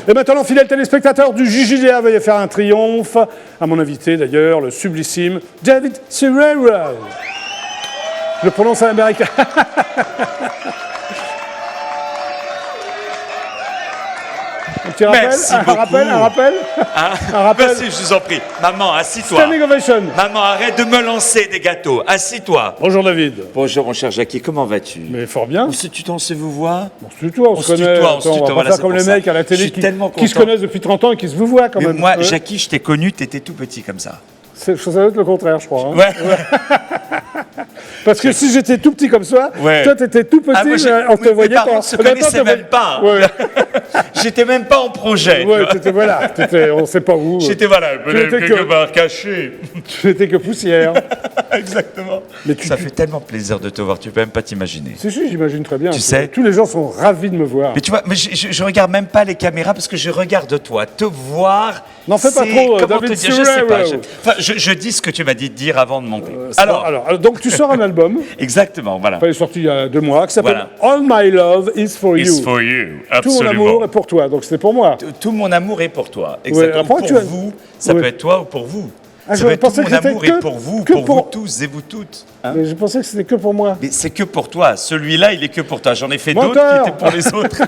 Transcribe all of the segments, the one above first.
Et maintenant, fidèles téléspectateurs du JJDA, veuillez faire un triomphe à mon invité d'ailleurs, le sublissime David Serero. Je le prononce à l'américain. Un petit rappel, Merci un beaucoup. rappel, un rappel. Hein? Un rappel. Merci, je vous en prie. Maman, assis-toi. Standing ovation. Maman, arrête de me lancer des gâteaux. Assis-toi. Bonjour David. Bonjour mon cher Jackie, comment vas-tu? Mais fort bien. On se tutoie, on se vous voit? On se tutoie, on se connaît. tutoie, on se Attends, tutoie, va voilà, pas c'est faire comme pour les ça. mecs à la Je télé suis tellement qui se content. connaissent depuis 30 ans et qui se vous voient quand Mais même. moi, Ouais. Jackie, je t'ai connu, t'étais tout petit comme ça. C'est chose à l'autre le contraire, je crois. Hein. Ouais. Parce que si j'étais tout petit comme ça, Ouais. toi t'étais tout petit, Ah, moi, on te mes voyait parents pas. se Maintenant, connaissaient te voyait- même pas. Ouais, J'étais même pas en projet. tu ouais, vois. voilà, on sait pas où. J'étais voilà, étais quelque que- part caché. Tu n'étais que poussière. Exactement. Mais Ça fait tellement plaisir de te voir, tu peux même pas t'imaginer. Si, j'imagine très bien. Tu sais. Tous les gens sont ravis de me voir. Mais tu vois, mais je regarde même pas les caméras parce que je regarde toi. Te voir. N'en fais pas c'est- trop, Comment David te dire? Je sais pas. Serero. Enfin, je dis ce que tu m'as dit de dire avant de monter. Alors, donc tu sors un album, Exactement, voilà. il est sorti il y a 2 mois, qui s'appelle Voilà. All My Love Is For You. It's for you, Tout mon absolument. amour est pour toi, donc c'était pour moi. Tout mon amour est pour toi. Exactement. après, Pour tu as- vous, ça Ouais. peut être toi ou pour vous. Ah, ça je peut être tout pensais mon que c'était amour que- est pour vous, que pour pour- vous tous et vous toutes. Hein. Mais je pensais que c'était que pour moi. Mais c'est que pour toi. Celui-là, il est que pour toi. J'en ai fait Menteur. d'autres qui étaient pour les autres.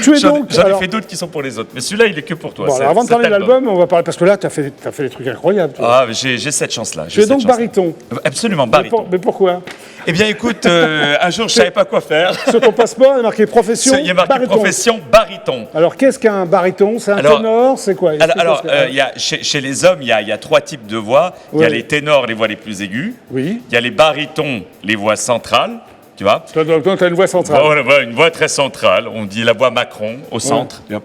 Tu es J'en donc. j'en ai alors- fait d'autres qui sont pour les autres. Mais celui-là, il est que pour toi. Bon, C'est- alors avant de cet parler de l'album, on va parler, parce que là, tu as fait des trucs incroyables. toi. Ah, j'ai cette chance-là. Tu es donc baryton. Absolument, Mais, baryton. mais pourquoi? Eh bien, écoute, un jour, je savais pas quoi faire. Sur ton passeport, il y a marqué profession Il y a marqué baryton. profession baryton. Alors, qu'est-ce qu'un baryton? C'est un Alors- ténor? C'est quoi? Alors, il y a, chez les hommes, il y a 3 types de voix. Il y a Ouais. les ténors, les voix les plus aiguës. Oui. Il y a les barytons, les voix centrales. Tu vois? Toi, tu as une voix centrale. Voilà, une voix très centrale. On dit la voix Macron au centre. Tu vois.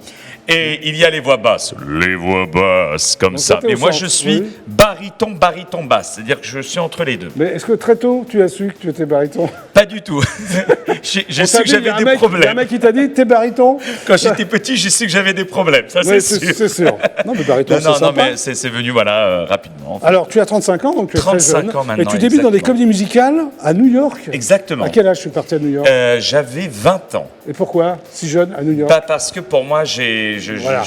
Et il y a les voix basses. Les voix basses, comme Donc, ça. toi, t'es Mais au moi, centre, je suis oui. baryton basse. C'est-à-dire que je suis entre les deux. Mais est-ce que très tôt, tu as su que tu étais baryton? Pas du tout. J'ai su que j'avais des Il y a un problèmes. mec qui t'a dit, t'es baryton? Quand j'étais petit, j'ai su que j'avais des problèmes. Ça, Oui, c'est sûr. c'est sûr. Non, mais baryton, Non, c'est non, sympa. mais c'est venu, voilà, rapidement. en fait. Alors, tu as 35 ans, donc tu es très 35 jeune. ans maintenant, Et tu débutes dans des exactement. comédies musicales à New York. Exactement. À quel âge tu es parti à New York? J'avais 20 ans. Et pourquoi si jeune à New York? Pas parce que pour moi, Voilà.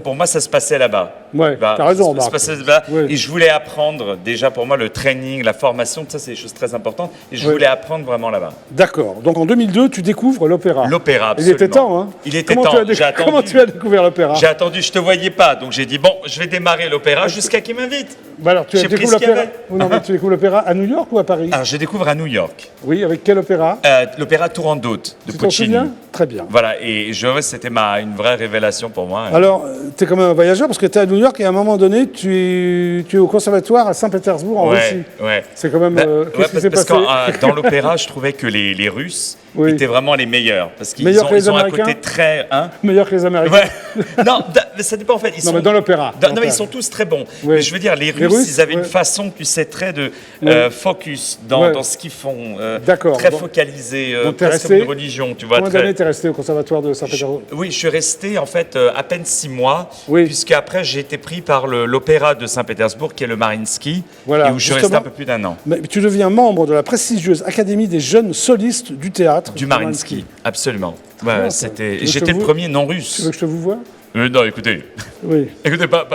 pour moi, ça se passait là-bas. Ouais, Bah, t'as raison, ça se Marc. passait là-bas. Ouais. Et je voulais apprendre, déjà pour moi, le training, la formation, tout ça, c'est des choses très importantes. Et je Ouais. voulais apprendre vraiment là-bas. D'accord. Donc en 2002, tu découvres l'opéra. L'opéra, Il était absolument. temps, hein? Il était Comment temps. J'ai attendu. Comment tu as découvert l'opéra? J'ai attendu, je te voyais pas. Donc j'ai dit, bon, je vais démarrer l'opéra jusqu'à qu'il m'invite. Bah alors, tu J'ai pris découvres ce qu'il y l'opéra. avait. Non, mais tu découvres l'opéra à New York ou à Paris? Alors je découvre à New York. Oui, avec quel opéra? L'opéra Turandot de Tu t'en Puccini. souviens? Très bien. Voilà, et c'était une vraie révélation pour moi. Alors, tu es quand même un voyageur parce que tu es à New York et à un moment donné, tu es au conservatoire à Saint-Pétersbourg en Russie. ouais. C'est quand même. Bah, Qu'est-ce qui s'est parce passé? que dans l'opéra, je trouvais que les Russes Oui. étaient vraiment les meilleurs. Parce qu'ils Meilleurs que les ils ont un Américains côté très. Hein Meilleur que les Américains. Ouais. Non, mais ça dépend en fait. Ils Non, sont, mais dans l'opéra. non, mais ils sont tous très bons. Oui. Mais je veux dire, les Russes, ils avaient ouais. une façon, tu sais, très de Ouais. focus Ouais. dans ce qu'ils font. D'accord. Très Bon. focalisé, Donc, t'es presque resté- comme une religion, tu vois. Combien très- d'années t'es resté au conservatoire de Saint-Pétersbourg? Oui, je suis resté en fait à peine 6 mois, Oui. puisque après j'ai été pris par l'opéra de Saint-Pétersbourg, qui est le Mariinsky, Voilà, et où je suis resté justement. un peu plus d'un an. Mais tu deviens membre de la prestigieuse Académie des jeunes solistes du théâtre. Du Mariinsky, absolument. Ouais, bien, ça. c'était. Tu veux que J'étais je le vous- premier non Tu veux russe. que je te vous voie? Non, écoutez, Oui. écoutez, pas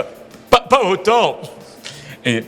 autant. Et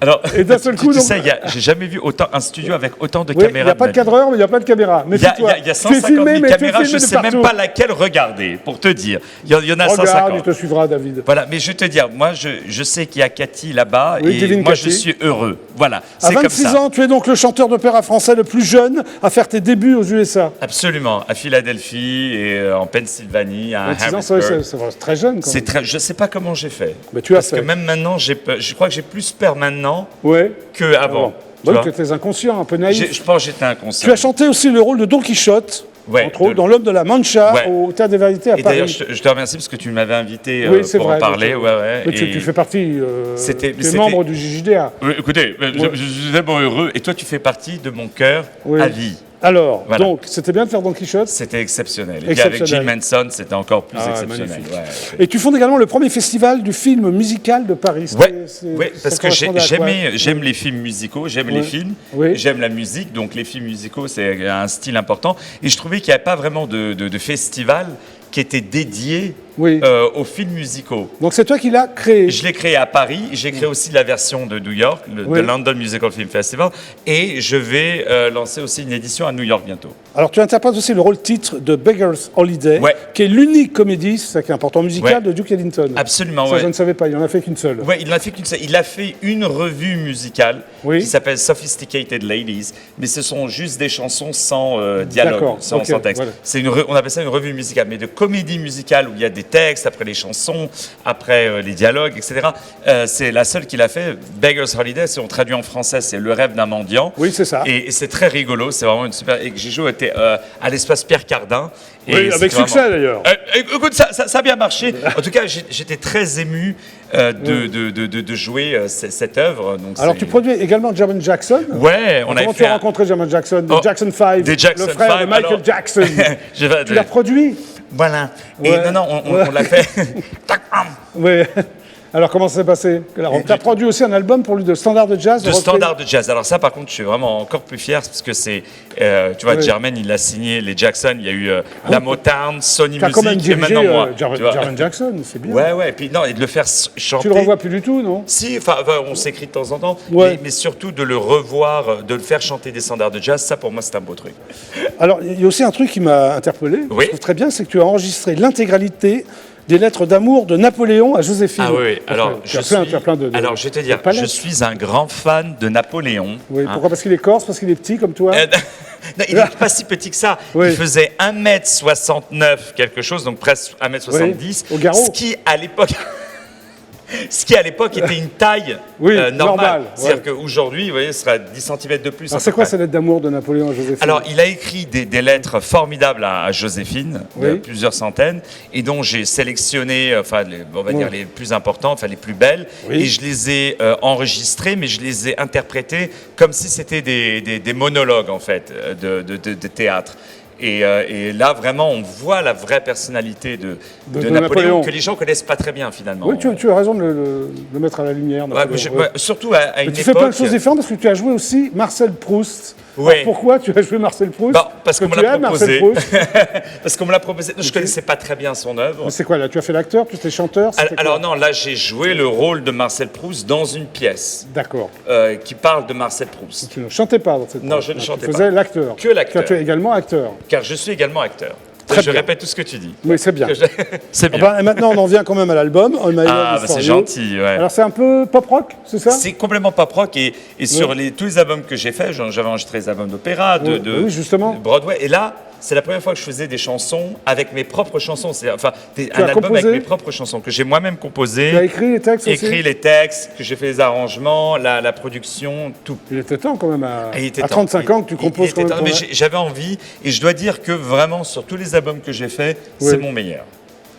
alors, Et d'un seul coup, tu donc- sais, j'ai jamais vu un studio avec autant de Oui, il caméras. n'y a pas de ma vie. cadreur, mais il n'y a pas de caméra. Mais Il y a 150 000 caméras, je ne sais même pas laquelle regarder, pour te dire. Il y en a Regarde, 150. il te suivra, David. Voilà, mais je vais te dire, moi, je sais qu'il y a Cathy là-bas, Oui, et Kevin moi, Cathy. je suis heureux. Voilà, À c'est comme 26 ça. ans, tu es donc le chanteur d'opéra français le plus jeune à faire tes débuts aux USA. Absolument, à Philadelphie et en Pennsylvanie, à 26 ans, Harrisburg. c'est très jeune quand même. Je sais pas comment j'ai fait. Mais tu as Parce fait. que même maintenant, je crois que j'ai plus peur maintenant Ouais. qu'avant. Bon, tu étais inconscient, un peu naïf. Je pense que j'étais inconscient. Tu as chanté aussi le rôle de Don Quichotte, Ouais, entre autres, dans L'Homme de la Mancha, Ouais. au Théâtre des Variétés à Et d'ailleurs, Paris. je te remercie parce que tu m'avais invité Oui, c'est pour vrai. en parler. Ouais, Mais tu et- fais partie, C'était- tu es c'était- membre du JJDA. Oui, écoutez, je suis tellement heureux. Et toi, tu fais partie de mon cœur Oui. à vie. Alors, Voilà. donc, c'était bien de faire Don Quichotte. C'était exceptionnel. Et puis avec Jim Exceptionnel. Manson, c'était encore plus Ah, exceptionnel. magnifique. Ouais. Et tu fondes également le premier festival du film musical de Paris. Ouais, parce que correspondait à quoi j'aime les films musicaux, j'aime les films, Oui. j'aime la musique, donc les films musicaux, c'est un style important. Et je trouvais qu'il n'y avait pas vraiment de festival qui était dédié Oui. aux films musicaux. Donc c'est toi qui l'as créé. Je l'ai créé à Paris, j'ai créé aussi la version de New York, Oui. de London Musical Film Festival, et je vais lancer aussi une édition à New York bientôt. Alors tu interprètes aussi le rôle titre de Beggar's Holiday, Ouais. qui est l'unique comédie, c'est ça qui est important, musicale Ouais. de Duke Ellington. Absolument, Ça ouais. je ne savais pas, il n'en a fait qu'une seule. Ouais, il n'a fait qu'une seule. Il a fait une revue musicale Oui. qui s'appelle Sophisticated Ladies, mais ce sont juste des chansons sans dialogue, D'accord, sans ok, texte. voilà. C'est on appelle ça une revue musicale, mais de comédie musicale où il y a des textes après les chansons, après les dialogues, etc. C'est la seule qu'il a fait. Beggar's Holiday, si on traduit en français, c'est Le rêve d'un mendiant. Oui, c'est ça. Et c'est très rigolo, c'est vraiment une super. Et Gigio était à l'espace Pierre Cardin. Et Oui, avec c'était succès d'ailleurs. Écoute, ça a bien marché. En tout cas, j'étais très ému de jouer cette œuvre. Donc Alors tu produis également Jermaine Jackson. Ouais, on a Comment fait tu as rencontré Jermaine Jackson, de Oh, Jackson 5, des Jackson le frère 5, de Michael alors- Jackson. Tu l'as produit. Voilà. Et Ouais. non, on l'a fait. Oui. Alors comment ça s'est passé? Tu as produit aussi un album pour lui de standard de jazz. De repris. standard de jazz. Alors ça, par contre, je suis vraiment encore plus fier parce que c'est, tu vois, Oui. Jermaine, il a signé les Jackson. Il y a eu la Motown, Sony Tu as quand même Music et dirigé maintenant moi. tu vois. Jermaine Jackson, c'est bien. Ouais. Et puis non, et de le faire chanter. Tu le revois plus du tout, non? Si, enfin, on s'écrit de temps en temps, Ouais. mais surtout de le revoir, de le faire chanter des standards de jazz, ça pour moi c'est un beau truc. Alors, il y a aussi un truc qui m'a interpellé, que Oui. je trouve très bien, c'est que tu as enregistré l'intégralité des lettres d'amour de Napoléon à Joséphine. Ah oui, alors tu as plein de alors je vais te dire, de palettes. je suis un grand fan de Napoléon. Oui, hein. pourquoi? Parce qu'il est corse, parce qu'il est petit comme toi? Non, il n'est pas si petit que ça. Oui. Il faisait 1m69 quelque chose, donc presque 1m70. Oui, au garrot. Ce qui à l'époque était une taille Oui, normale. normale, C'est-à-dire ouais. qu'aujourd'hui, vous voyez, ce sera 10 cm de plus. à Alors, c'est peu quoi près. ces lettres d'amour de Napoléon à Joséphine? Alors, il a écrit des lettres formidables à Joséphine, Oui. plusieurs centaines, et dont j'ai sélectionné, on va dire les plus importantes, enfin les plus belles, Oui. et je les ai enregistrées, mais je les ai interprétées comme si c'était des monologues, en fait, de théâtre. Et là, vraiment, on voit la vraie personnalité de Napoléon, Napoléon. que les gens connaissent pas très bien, finalement. Oui, tu as raison de le mettre à la lumière. Ouais, Napoléon, mais surtout à Mais une tu époque... fais plein de choses différentes parce que tu as joué aussi Marcel Proust. Oui. Alors, pourquoi tu as joué Marcel Proust? Bon, parce qu'on me tu l'a aimes Marcel proposé. Proust. Parce qu'on me l'a proposé. Je connaissais pas très bien son œuvre. Mais c'est quoi là? Tu as fait l'acteur, tu étais chanteur? c'était quoi? Alors non, là j'ai joué le rôle de Marcel Proust dans une pièce D'accord. qui parle de Marcel Proust. Tu ne chantais pas dans cette Non, pièce. je ne chantais Tu faisais pas. l'acteur. Que l'acteur. Car tu es également acteur. Car je suis également acteur. Très Je bien. répète tout ce que tu dis. Oui, c'est bien. C'est Ah bien. ben, et maintenant, on en vient quand même à l'album. On My Love Ah, is bah, for c'est You. gentil, ouais. Alors, c'est un peu pop rock, c'est ça? C'est complètement pop rock et sur tous les albums que j'ai faits, j'avais enregistré des albums d'opéra, Oui, justement. de Broadway. Et là, c'est la première fois que je faisais des chansons avec mes propres chansons. C'est un as album composé? avec mes propres chansons que j'ai moi-même composé. Tu as écrit les textes aussi? Écrit les textes, que j'ai fait les arrangements, la production, tout. Il était temps quand même à, Et il était à temps. 35 ans que tu composes Il était quand même. temps. Mais j'avais envie et je dois dire que vraiment sur tous les albums que j'ai faits, c'est mon meilleur.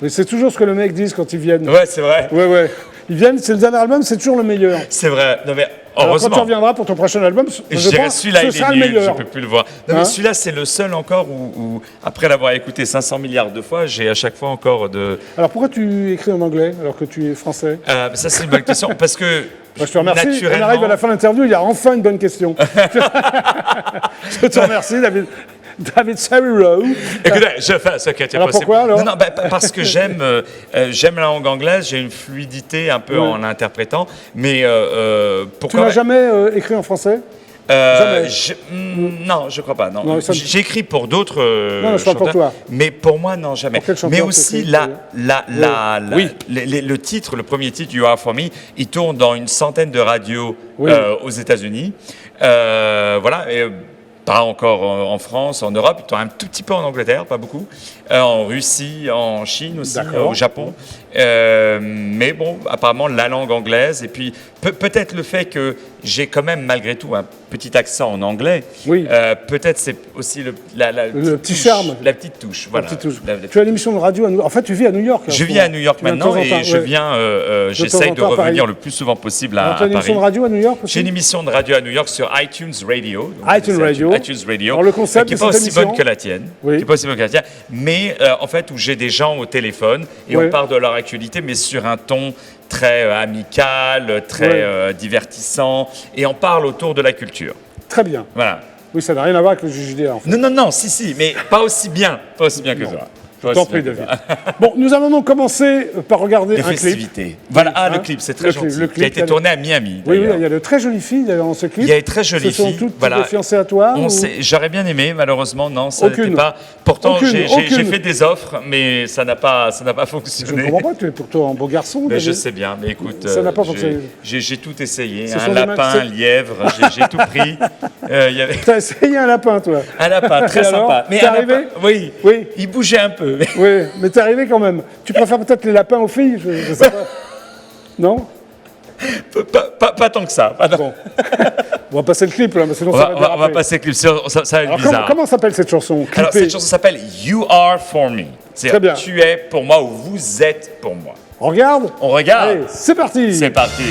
Mais c'est toujours ce que les mecs disent quand ils viennent. Ouais, c'est vrai. Ouais. Ils viennent, c'est le dernier album, c'est toujours le meilleur. C'est vrai. Non mais Alors, heureusement. quand tu reviendras pour ton prochain album, Je je dirais pense celui-là, que il ce sera est le nul, meilleur. je peux plus le voir. Non, Hein mais celui-là, c'est le seul encore où, après l'avoir écouté 500 milliards de fois, j'ai à chaque fois encore de... Alors pourquoi tu écris en anglais alors que tu es français? Ça, c'est une bonne question, parce que... Moi, je te remercie. On naturellement- arrive à la fin de l'interview, il y a enfin une bonne question. Je te remercie, David Serero. Écoute, je fais ce qui était Alors, possible. pourquoi, alors Non, parce que j'aime la langue anglaise, j'ai une fluidité un peu en l'interprétant, mais Tu pourquoi... n'as jamais écrit en français? Jamais. Non, je crois pas. Non. Non, ça me- J'ai écrit pour d'autres Non, je parle pour chanteurs, toi. mais pour moi, non, jamais. Pour quel chanteur Mais t'as aussi, écrit, le titre, le premier titre, You Are For Me, il tourne dans une centaine de radios Oui. aux États-Unis. Voilà. Et, pas encore en France, en Europe, il tourne un tout petit peu en Angleterre, pas beaucoup, en Russie, en Chine aussi, D'accord. au Japon. Mais bon, apparemment la langue anglaise, et puis peut-être le fait que j'ai quand même malgré tout un petit accent en anglais, Oui. peut-être c'est aussi le petit touche, charme. la petite touche. Voilà. Petite touche. La- Tu as l'émission de radio à New York. En fait, tu vis à New York. là, en je ce vis moment. à New York Tu viens de maintenant temps en et temps, je ouais. viens, temps j'essaye en de temps à revenir Paris. le plus souvent possible Alors, tu as à une émission Paris. de radio à New York aussi? J'ai une émission de radio à New York sur iTunes Radio. Donc, iTunes c'est Radio. iTunes Radio. Alors, le concept qui n'est de pas cette aussi bonne émission que la tienne. Oui. Qui est pas aussi bonne que la tienne. Mais en fait, où j'ai des gens au téléphone et Oui. on parle de leur actualité, mais sur un ton très amical, très divertissant. Et on parle autour de la culture. Très bien. Voilà. Oui, ça n'a rien à voir avec le JJDA, en fait. Non, si, mais pas aussi bien. Pas aussi bien que toi. Toi T'en aussi, prie, David. David. Bon, nous allons donc commencer par regarder Des un clip. festivités. Voilà, Hein, le clip, c'est très le clip, gentil. le Qui a clip, été il y a tourné à Miami. Oui, oui, d'ailleurs. il y a de très jolies filles d'ailleurs dans ce clip. Il y a de très jolies Ce sont filles. toutes Voilà. des fiancées à toi ou- J'aurais bien aimé, malheureusement, non, ça n'était Aucune. pas. Pourtant, Aucune, j'ai aucune. fait des offres, mais ça n'a pas Je ne fonctionné. comprends pas, tu es pourtant un beau garçon. Mais je David. sais bien, mais écoute, Ça n'a pas fonctionné. j'ai tout essayé. Ce Un sont des lapin, c'est- un lièvre, j'ai tout pris. Il y avait T'as essayé un lapin, toi. un lapin très Et alors, sympa. Mais t'es un arrivé lapin, oui, Oui. il bougeait un peu. Oui, mais t'es arrivé quand même. Tu préfères peut-être les lapins aux filles, je sais pas. Non? Pas tant que ça. Pas tant- Bon. On va passer le clip là, mais sinon On ça va, va on va déraper. passer le clip, ça va être Alors, bizarre. comment s'appelle cette chanson? Alors, Clippée. cette chanson s'appelle You Are For Me. Très bien. Tu es pour moi ou vous êtes pour moi. On regarde? On regarde. Allez, c'est parti. C'est parti.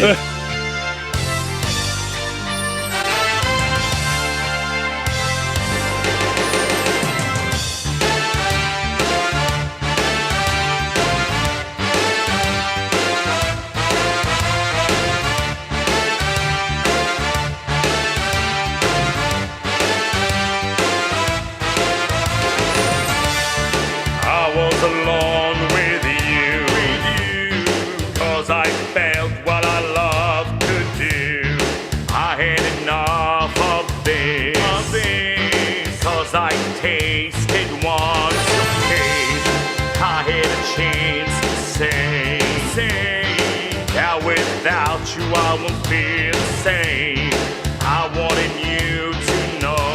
I was alone with you, 'cause I felt what I loved to do. I had enough of this, 'cause I tasted once your taste. I had a chance to say that without you I won't feel the same. I wanted you to know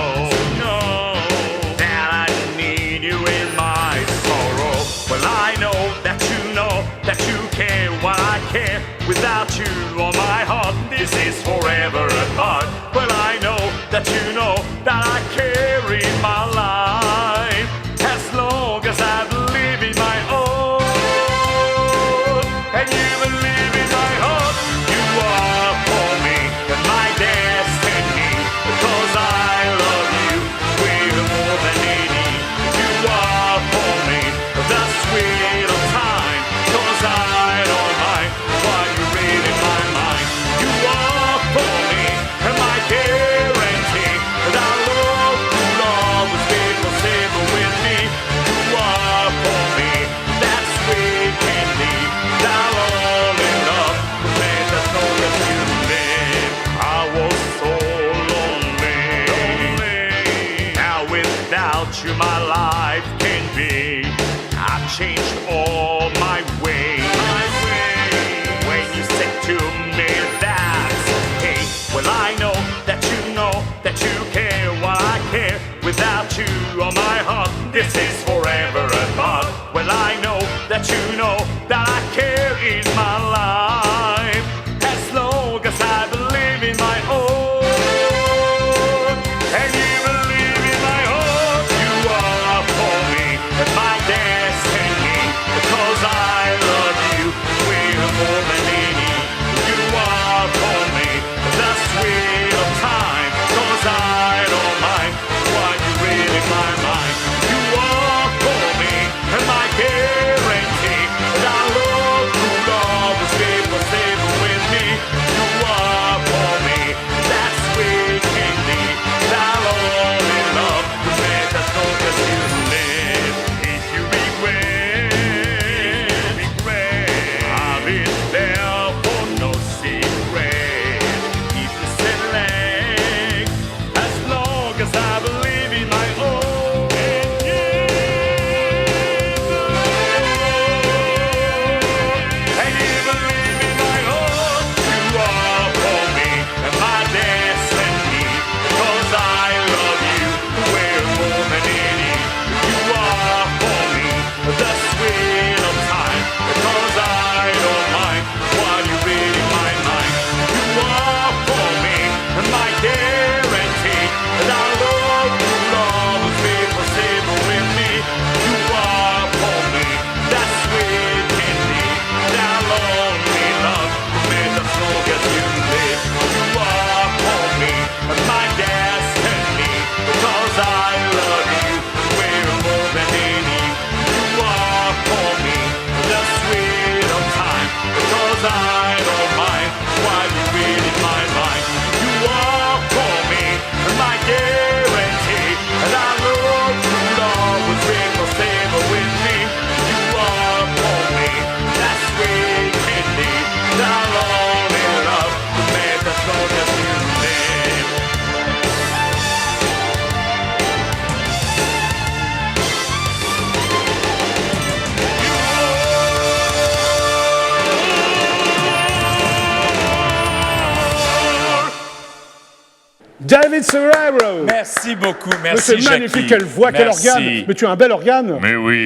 that I need you in my sorrow. Well, I know that you care what I care. Without you on my heart, this is forever apart. Well, I know that I care in my life. As long as I believe in my own, and you believe in my heart, you are for me and my destiny. Because I love you way more than any. You are for me the sweet of time. 'Cause I don't mind what you read in my mind. You are for me and my guarantee. That love will always be forever with me. You are for me that sweet candy. That lonely love will make us know that you live. I was so lonely. Now without you my life can be. I changed all my ways. When you said to me that's okay. Well, I know that you care what I care. Without you on my heart, this is forever apart. Well, I know that I care in my life. As long as I believe in my own, and you believe in my heart, you are for me and my destiny. Because I love you way more than any. You are for me the sweet of time. 'Cause I don't mind what you read in my mind. You are David Serrero. Merci beaucoup, Mais merci c'est Jackie. magnifique, quelle voix, quel Merci. organe. Mais tu as un bel organe. Mais oui,